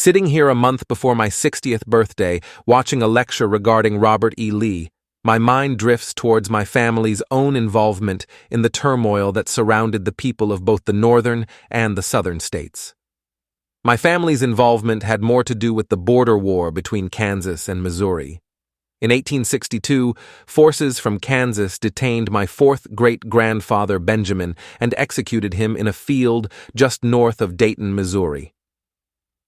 Sitting here a month before my 60th birthday, watching a lecture regarding Robert E. Lee, my mind drifts towards my family's own involvement in the turmoil that surrounded the people of both the northern and the southern states. My family's involvement had more to do with the border war between Kansas and Missouri. In 1862, forces from Kansas detained my fourth great-grandfather Benjamin and executed him in a field just north of Dayton, Missouri.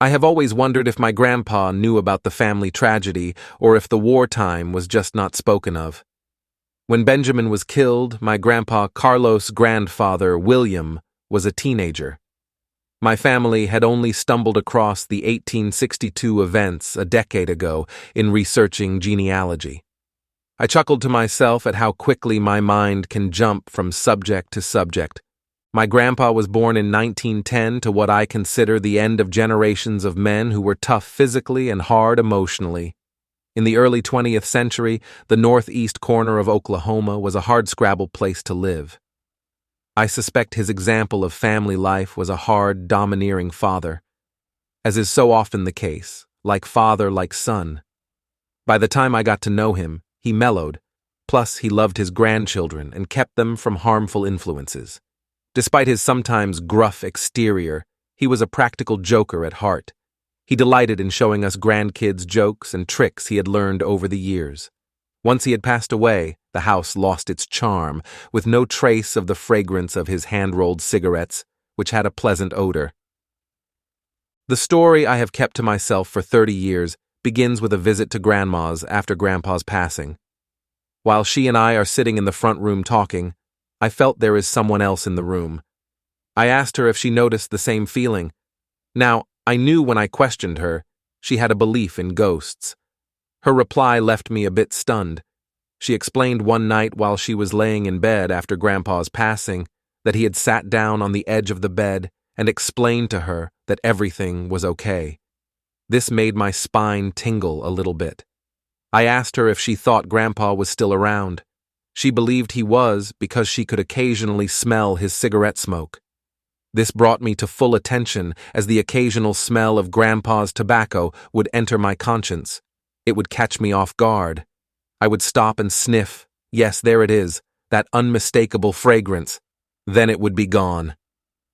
I have always wondered if my grandpa knew about the family tragedy or if the wartime was just not spoken of. When Benjamin was killed, my grandpa Carlos' grandfather, William, was a teenager. My family had only stumbled across the 1862 events a decade ago in researching genealogy. I chuckled to myself at how quickly my mind can jump from subject to subject. My grandpa was born in 1910 to what I consider the end of generations of men who were tough physically and hard emotionally. In the early 20th century, the northeast corner of Oklahoma was a hardscrabble place to live. I suspect his example of family life was a hard, domineering father. As is so often the case, like father, like son. By the time I got to know him, he mellowed, plus he loved his grandchildren and kept them from harmful influences. Despite his sometimes gruff exterior, he was a practical joker at heart. He delighted in showing us grandkids jokes and tricks he had learned over the years. Once he had passed away, the house lost its charm, with no trace of the fragrance of his hand-rolled cigarettes, which had a pleasant odor. The story I have kept to myself for 30 years begins with a visit to Grandma's after Grandpa's passing. While she and I are sitting in the front room talking, I felt there is someone else in the room. I asked her if she noticed the same feeling. Now, I knew when I questioned her, she had a belief in ghosts. Her reply left me a bit stunned. She explained one night while she was laying in bed after Grandpa's passing that he had sat down on the edge of the bed and explained to her that everything was okay. This made my spine tingle a little bit. I asked her if she thought Grandpa was still around. She believed he was because she could occasionally smell his cigarette smoke. This brought me to full attention as the occasional smell of Grandpa's tobacco would enter my conscience. It would catch me off guard. I would stop and sniff. Yes, there it is, that unmistakable fragrance. Then it would be gone,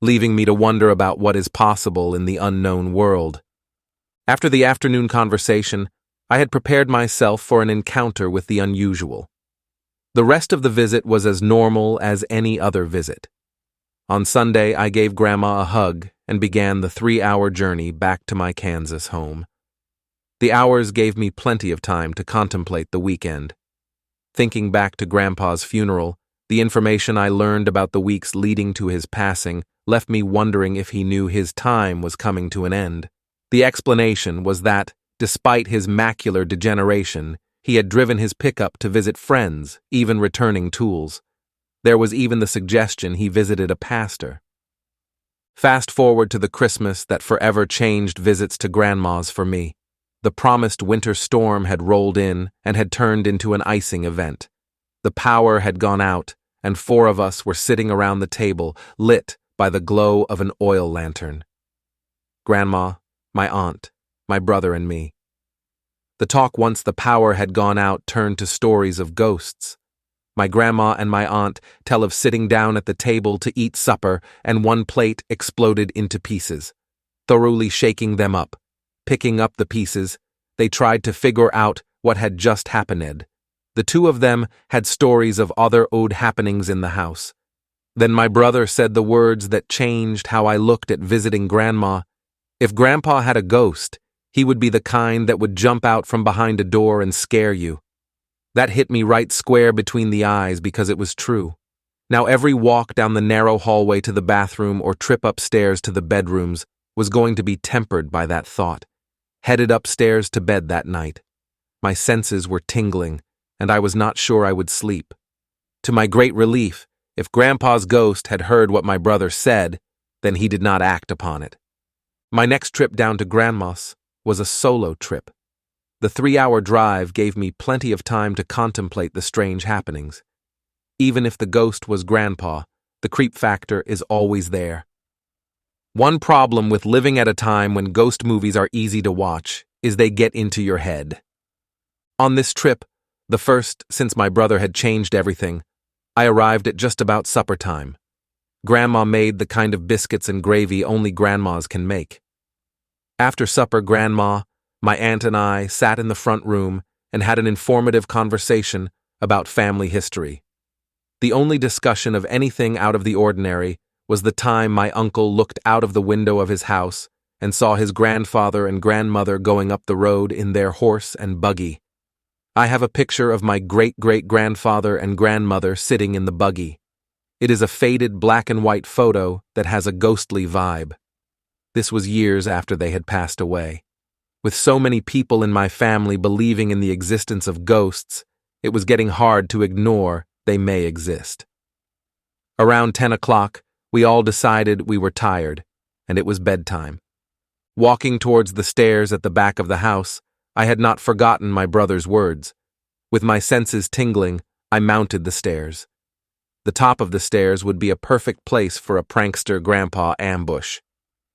leaving me to wonder about what is possible in the unknown world. After the afternoon conversation, I had prepared myself for an encounter with the unusual. The rest of the visit was as normal as any other visit. On Sunday, I gave Grandma a hug and began the 3-hour journey back to my Kansas home. The hours gave me plenty of time to contemplate the weekend. Thinking back to Grandpa's funeral, the information I learned about the weeks leading to his passing left me wondering if he knew his time was coming to an end. The explanation was that, despite his macular degeneration, he had driven his pickup to visit friends, even returning tools. There was even the suggestion he visited a pastor. Fast forward to the Christmas that forever changed visits to Grandma's for me. The promised winter storm had rolled in and had turned into an icing event. The power had gone out, and 4 of us were sitting around the table, lit by the glow of an oil lantern. Grandma, my aunt, my brother, and me. The talk once the power had gone out turned to stories of ghosts. My grandma and my aunt tell of sitting down at the table to eat supper and one plate exploded into pieces. Thoroughly shaking them up, picking up the pieces, they tried to figure out what had just happened. The 2 of them had stories of other odd happenings in the house. Then my brother said the words that changed how I looked at visiting Grandma. If Grandpa had a ghost, he would be the kind that would jump out from behind a door and scare you. That hit me right square between the eyes because it was true. Now every walk down the narrow hallway to the bathroom or trip upstairs to the bedrooms was going to be tempered by that thought. Headed upstairs to bed that night. My senses were tingling, and I was not sure I would sleep. To my great relief, if Grandpa's ghost had heard what my brother said, then he did not act upon it. My next trip down to Grandma's was a solo trip. The 3-hour drive gave me plenty of time to contemplate the strange happenings. Even if the ghost was Grandpa, the creep factor is always there. One problem with living at a time when ghost movies are easy to watch is they get into your head. On this trip, the first since my brother had changed everything, I arrived at just about supper time. Grandma made the kind of biscuits and gravy only grandmas can make. After supper, Grandma, my aunt and I sat in the front room and had an informative conversation about family history. The only discussion of anything out of the ordinary was the time my uncle looked out of the window of his house and saw his grandfather and grandmother going up the road in their horse and buggy. I have a picture of my great-great-grandfather and grandmother sitting in the buggy. It is a faded black and white photo that has a ghostly vibe. This was years after they had passed away. With so many people in my family believing in the existence of ghosts, it was getting hard to ignore they may exist. Around 10 o'clock, we all decided we were tired, and it was bedtime. Walking towards the stairs at the back of the house, I had not forgotten my brother's words. With my senses tingling, I mounted the stairs. The top of the stairs would be a perfect place for a prankster grandpa ambush.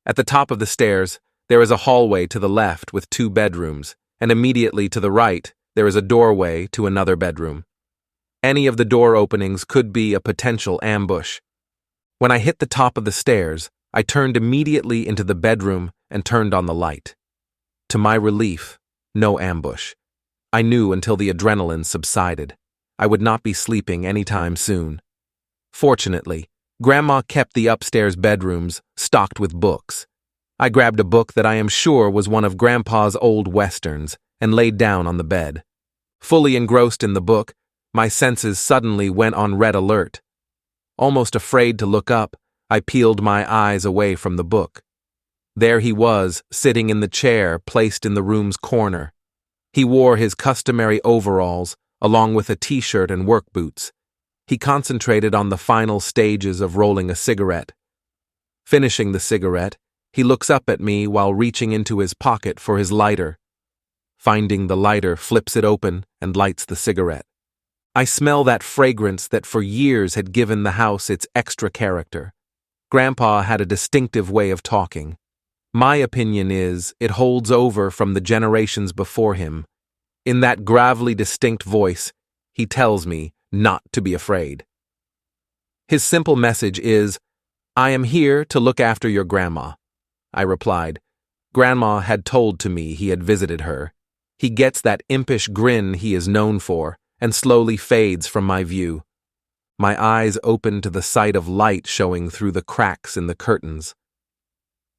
At the top of the stairs, there is a hallway to the left with 2 bedrooms, and immediately to the right, there is a doorway to another bedroom. Any of the door openings could be a potential ambush. When I hit the top of the stairs, I turned immediately into the bedroom and turned on the light. To my relief, no ambush. I knew until the adrenaline subsided. I would not be sleeping anytime soon. Fortunately, Grandma kept the upstairs bedrooms stocked with books. I grabbed a book that I am sure was one of Grandpa's old westerns and laid down on the bed. Fully engrossed in the book, my senses suddenly went on red alert. Almost afraid to look up, I peeled my eyes away from the book. There he was, sitting in the chair placed in the room's corner. He wore his customary overalls, along with a t-shirt and work boots. He concentrated on the final stages of rolling a cigarette. Finishing the cigarette, he looks up at me while reaching into his pocket for his lighter. Finding the lighter, flips it open and lights the cigarette. I smell that fragrance that for years had given the house its extra character. Grandpa had a distinctive way of talking. My opinion is it holds over from the generations before him. In that gravely distinct voice, he tells me not to be afraid. His simple message is, "I am here to look after your grandma." I replied. Grandma had told to me he had visited her. He gets that impish grin he is known for and slowly fades from my view. My eyes open to the sight of light showing through the cracks in the curtains.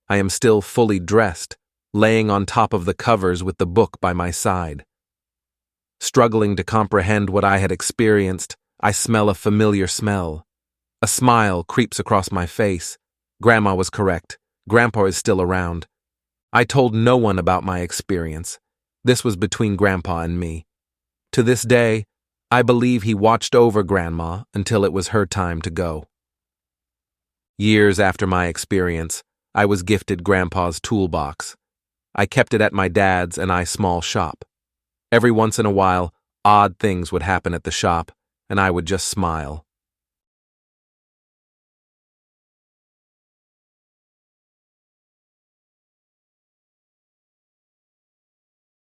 I am still fully dressed, laying on top of the covers with the book by my side. Struggling to comprehend what I had experienced, I smell a familiar smell. A smile creeps across my face. Grandma was correct. Grandpa is still around. I told no one about my experience. This was between Grandpa and me. To this day, I believe he watched over Grandma until it was her time to go. Years after my experience, I was gifted Grandpa's toolbox. I kept it at my dad's and I's small shop. Every once in a while, odd things would happen at the shop, and I would just smile.